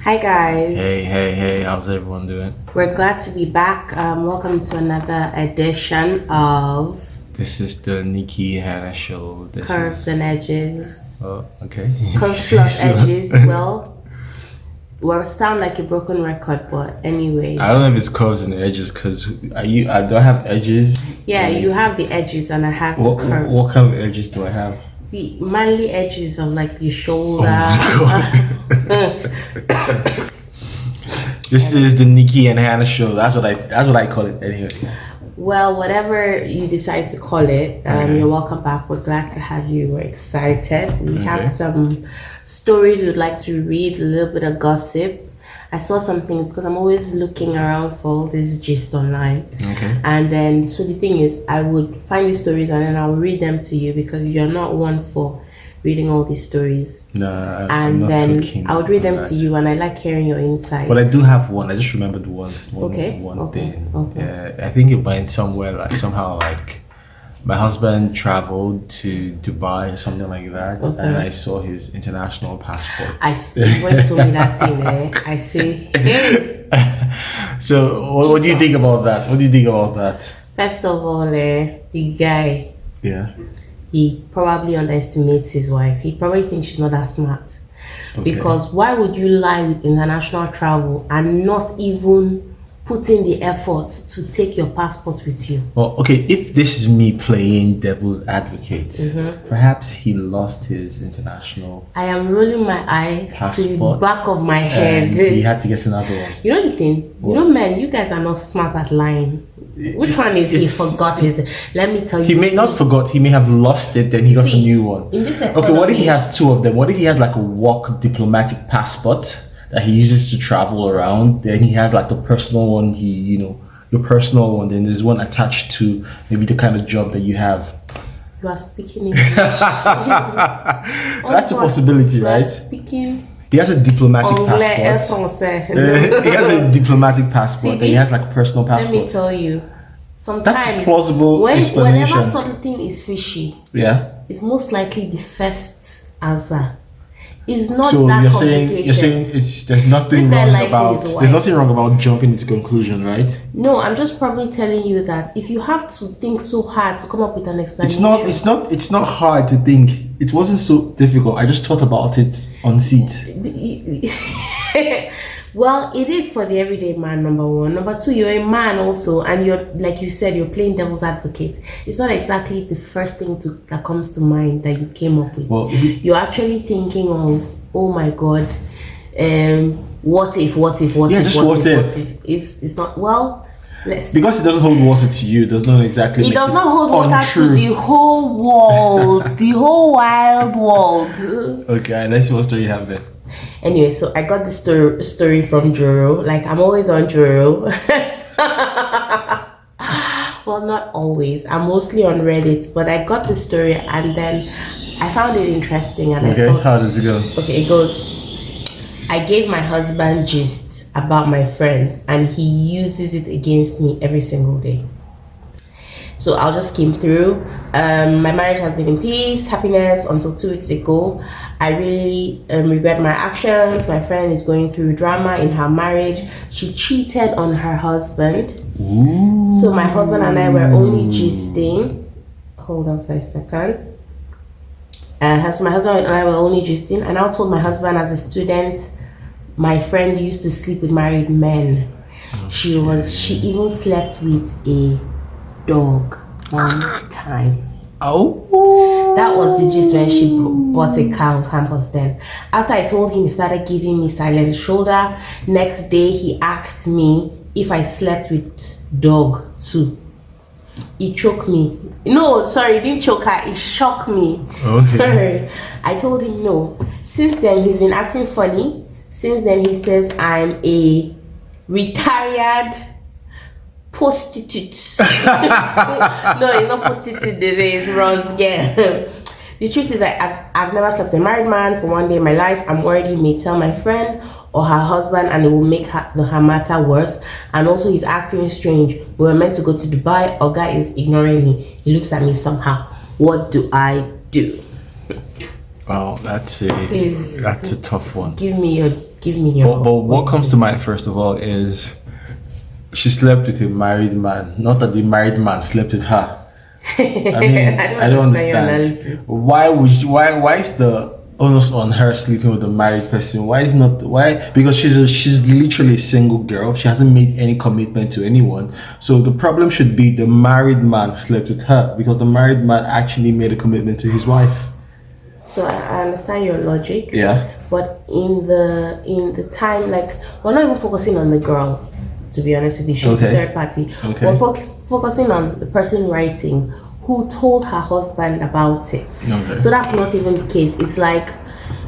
Hi guys. Hey, how's everyone doing? We're glad to be back. Welcome to another edition of This is the Nikki Hannah show. Curves and Edges. Oh, okay. Curves plus edges. Well, sound like a broken record, but anyway. I don't know if it's curves and edges because I don't have edges. Yeah, you have the edges and I have the curves. What kind of edges do I have? The manly edges of like the shoulder. Oh my God. This is the Nikki and Hannah show. That's what I call it anyway. Well, whatever you decide to call it, you're welcome back. We're glad to have you. We're excited. We have some stories we'd like to read, a little bit of gossip. I saw something because I'm always looking around for all this gist online. Okay. And then, so the thing is, I would find these stories and then I'll read them to you because you're not one for reading all these stories. No, I'm not so keen. I would read them to you and I like hearing your insights. But I do have one. I just remembered one Okay. thing. I think it went somewhere somehow my husband traveled to Dubai or something like that, and I saw his international passport. You went to me that thing, I say, hey. So what do you think about that? What do you think about that? First of all, the guy, he probably underestimates his wife. He probably thinks she's not that smart. Okay. Because why would you lie with international travel and not even put in the effort to take your passport with you? Well, okay, if this is me playing devil's advocate, perhaps he lost his international I am rolling my eyes passport to the back of my head. He had to get another one. You know the thing? You know, men, you guys are not smart at lying. Which one is he forgot his? Let me tell you. He may not forgot. He may have lost it. Then he got a new one. In this economy, okay, what if he has two of them? What if he has like a work diplomatic passport that he uses to travel around? Then he has like the personal one. Your personal one. Then there's one attached to maybe the kind of job that you have. You are speaking English. That's a possibility, right? Speaking. He has a diplomatic passport. He has a diplomatic passport. Then he has like a personal passport. Let me tell you, sometimes that's a plausible explanation. Whenever something is fishy, it's most likely the first answer. It's not that complicated. You're saying there's nothing wrong about jumping into conclusion, right? No, I'm just probably telling you that if you have to think so hard to come up with an explanation, it's not hard to think. It wasn't so difficult. I just thought about it on seat. Well, it is for the everyday man, number one. Number two, you're a man also, and you're, like you said, you're playing devil's advocate. It's not exactly the first thing that comes to mind that you came up with. Well, you're actually thinking of, oh my God, what if? It's not, well, because it doesn't hold water to you, it does not exactly. It does not hold water to the whole world, the whole wild world. Okay, let's see what story you have there. Anyway, so I got the story from Juro. Like, I'm always on Juro. Well, not always. I'm mostly on Reddit, but I got the story and then I found it interesting. And I thought, how does it go? Okay, it goes, I gave my husband gist about my friends and he uses it against me every single day. So I'll just skim through. My marriage has been in peace, happiness until 2 weeks ago. I really regret my actions. My friend is going through drama in her marriage. She cheated on her husband. Ooh. So my husband and I were only gisting. Hold on for a second. So my husband and I were only gisting. I now told my husband as a student, my friend used to sleep with married men. She even slept with a dog one time. Oh, that was the gist when she bought a car on campus. Then after I told him, he started giving me silent shoulder. Next day he asked me if I slept with dog too. He choked me. No, sorry, he didn't choke her, he shocked me. Okay. Sorry. I told him no. Since then he's been acting funny. Since then he says I'm a retired prostitute. No, it's not prostitute. It's wrong again. The truth is, I've never slept with a married man for one day in my life. I'm worried he may tell my friend or her husband and it will make her matter worse. And also he's acting strange. We were meant to go to Dubai. Oga is ignoring me. He looks at me somehow. What do I do? Wow, that's a tough one. Give me your Give me your. But what What do you comes to think? mind first of all is she slept with a married man. Not that the married man slept with her. I mean, I don't I don't understand your understand. analysis. Why would why is the onus on her sleeping with a married person? Why is not why? Because she's literally a single girl. She hasn't made any commitment to anyone. So the problem should be the married man slept with her because the married man actually made a commitment to his wife. So I understand your logic, Yeah. but in the time, like we're not even focusing on the girl. To be honest with you, she's the Okay. third party. Okay. We're focusing on the person writing who told her husband about it. Okay. So that's not even the case. It's like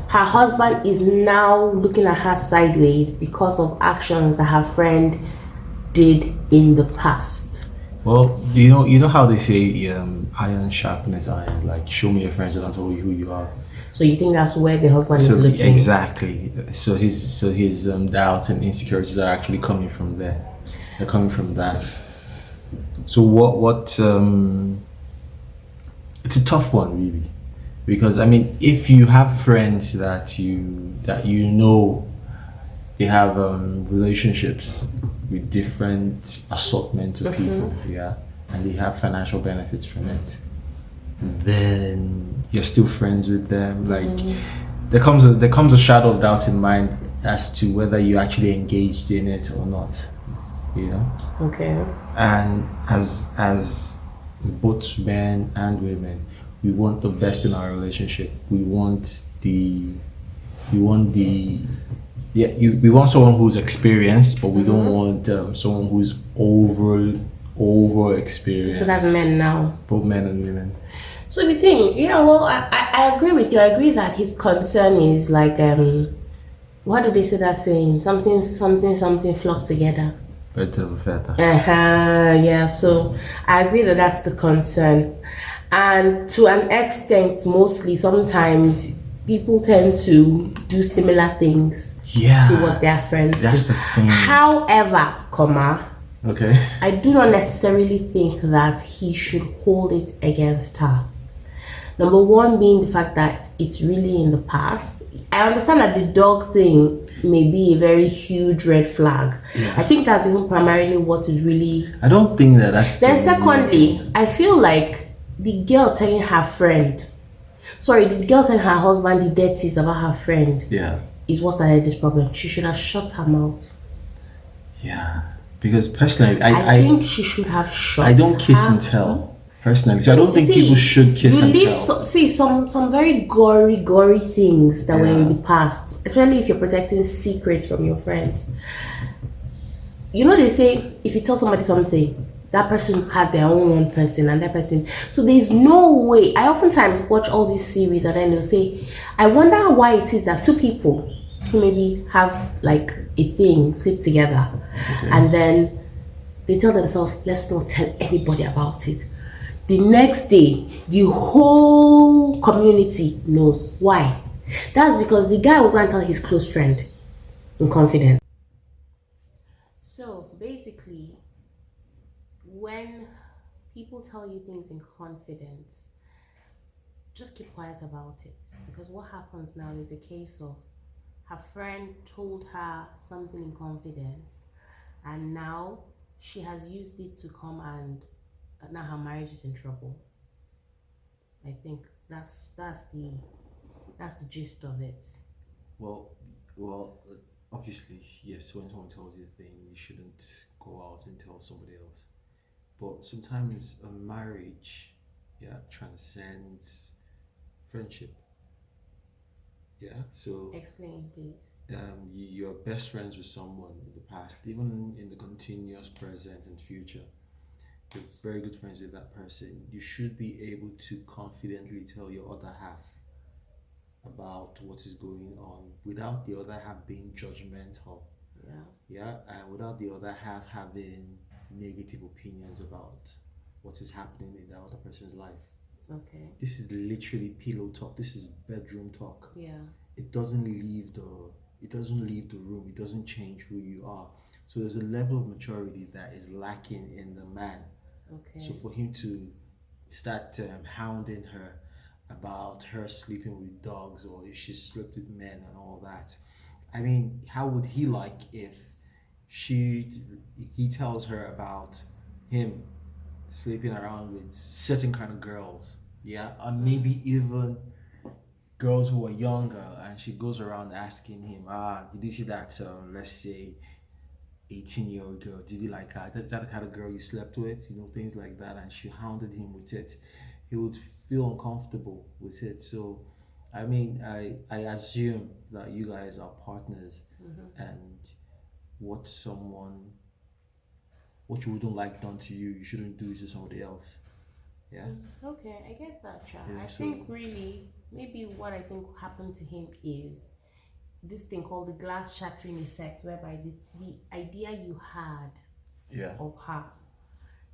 her husband is now looking at her sideways because of actions that her friend did in the past. Well, you know how they say iron sharpens iron. Like, show me your friends, and I'll tell you who you are. So you think that's where the husband is So looking? exactly. So his doubts and insecurities are actually coming from there. They're coming from that. So it's a tough one really, because I mean, if you have friends that you know they have relationships with different assortments of people, yeah, and they have financial benefits from it, then you're still friends with them. Like there comes a shadow of doubt in mind as to whether you actually engaged in it or not. You know, Okay. and as both men and women, we want the best in our relationship. We want the yeah, we want someone who's experienced, but we don't want someone who's over experienced. So that's men now. Both men and women. So the thing, yeah, well, I agree with you. I agree that his concern is like, what did they say that saying? Something flock together. Birds of a feather. Yeah, so I agree that that's the concern. And to an extent, mostly, sometimes people tend to do similar things Yeah, to what their friends that's do. the thing. However, Okay. I do not necessarily think that he should hold it against her. Number one being the fact that it's really in the past. I understand that the dog thing may be a very huge red flag. Yeah. I think that's even primarily what is really. I don't think that's. Then, the- secondly, I feel like the girl telling her friend, the girl telling her husband the dirties about her friend Yeah. is what started this problem. She should have shut her mouth. Yeah. Because personally, I think she should have shut. I don't kiss her and tell. Personally, so I don't You think see, people should kiss you and leave tell. some very gory things that were in Yeah. the past, especially if you're protecting secrets from your friends. You know, they say if you tell somebody something, that person has their own one person and that person. So there's no way. I oftentimes watch all these series and then they'll say, I wonder why it is that two people who maybe have like a thing sleep together, and then they tell themselves, let's not tell anybody about it. The next day, the whole community knows. Why? That's because the guy will go and tell his close friend in confidence. So basically, when people tell you things in confidence, just keep quiet about it. Because what happens now is a case of her friend told her something in confidence, and now she has used it to come and now her marriage is in trouble. I think that's the gist of it. Well, well, obviously, yes. When someone tells you a thing, you shouldn't go out and tell somebody else. But sometimes a marriage, yeah, transcends friendship. Yeah. So Explain, please. you're best friends with someone in the past, even in the continuous present and future. You're very good friends with that person. You should be able to confidently tell your other half about what is going on without the other half being judgmental. Yeah. Yeah, and without the other half having negative opinions about what is happening in that other person's life. Okay. This is literally pillow talk. This is bedroom talk. Yeah. It doesn't leave the room. It doesn't change who you are. So there's a level of maturity that is lacking in the man. Okay. So for him to start hounding her about her sleeping with dogs or if she slept with men and all that, I mean, how would he like if she he tells her about him sleeping around with certain kind of girls, yeah, and maybe even girls who are younger, and she goes around asking him, did you see that, let's say, 18-year-old girl, did you like her? Is that the kind of girl you slept with? Things like that, and she hounded him with it. He would feel uncomfortable with it. So, I mean, I assume that you guys are partners, and what someone, what you wouldn't like done to you, you shouldn't do it to somebody else. Yeah. Okay, I get that, Cha. Yeah. I think So, really, maybe what I think happened to him is this thing called the glass shattering effect, whereby the idea you had yeah. of her,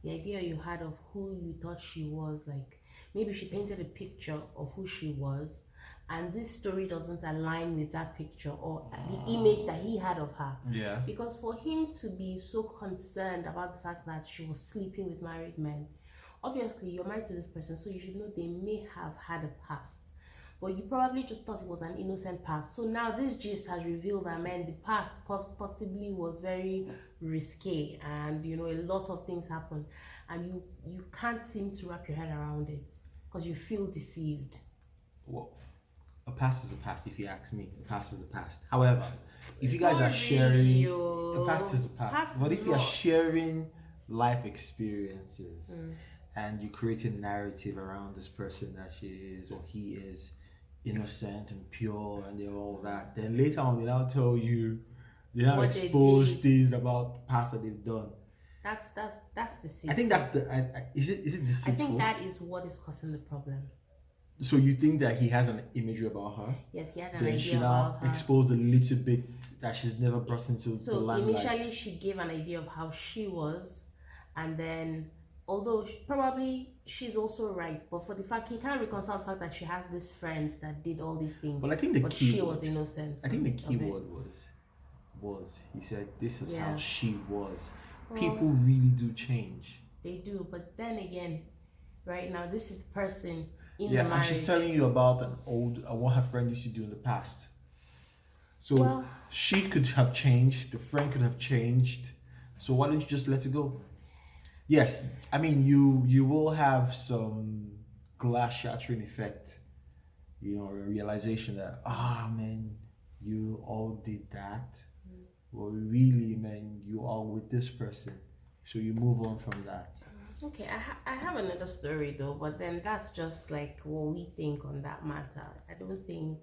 the idea you had of who you thought she was, like maybe she painted a picture of who she was, and this story doesn't align with that picture or the image that he had of her. Yeah. Because for him to be so concerned about the fact that she was sleeping with married men, obviously you're married to this person, so you should know they may have had a past. But you probably just thought it was an innocent past. So now this gist has revealed that, man, the past possibly was very risque, and a lot of things happen, and you can't seem to wrap your head around it because you feel deceived. Well, a past is a past. If you ask me, a past is a past. However, if you guys Not are really, sharing, a yo. past is a past. Past But is if you are not. sharing life experiences and you create a narrative around this person that she is or he is innocent and pure and they're all that, then later on they now tell you, they now What they expose did. things about past that they've done. That's I think deceitful. that's the. Is it I think deceitful? that is what is causing the problem. So you think that he has an imagery about her? Yes, he had an Then she idea about now her. exposed a little bit that she's never brought into the So initially, limelight. she gave an idea of how she was, and then, although probably she's also right, but for the fact he can't reconcile the fact that she has these friends that did all these things, But I think the but key she was word, innocent I think the key of it. word was he said this is how Yeah, she was. People well, really do change. they do, but then again, right now, this is the person in the Yeah, and she's marriage. telling you about what her friend used to do in the past. So Well, she could have changed, the friend could have changed. So why don't you just let it go? Yes, I mean you will have some glass shattering effect, a realization that man, you all did that. Well, really, man, you are with this person, so you move on from that. okay, I have another story though, but then that's just like what we think on that matter. I don't think.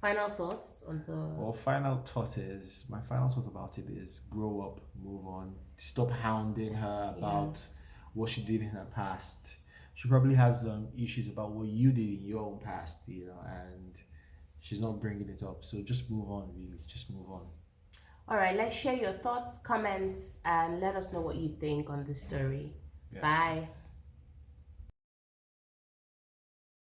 Final thoughts on the. Well, my final thought about it is grow up, move on, stop hounding her Yeah. about what she did in her past. She probably has issues about what you did in your own past, and she's not bringing it up. So just move on, really, just move on. All right, let's share your thoughts, comments, and let us know what you think on this story. Yeah. Bye.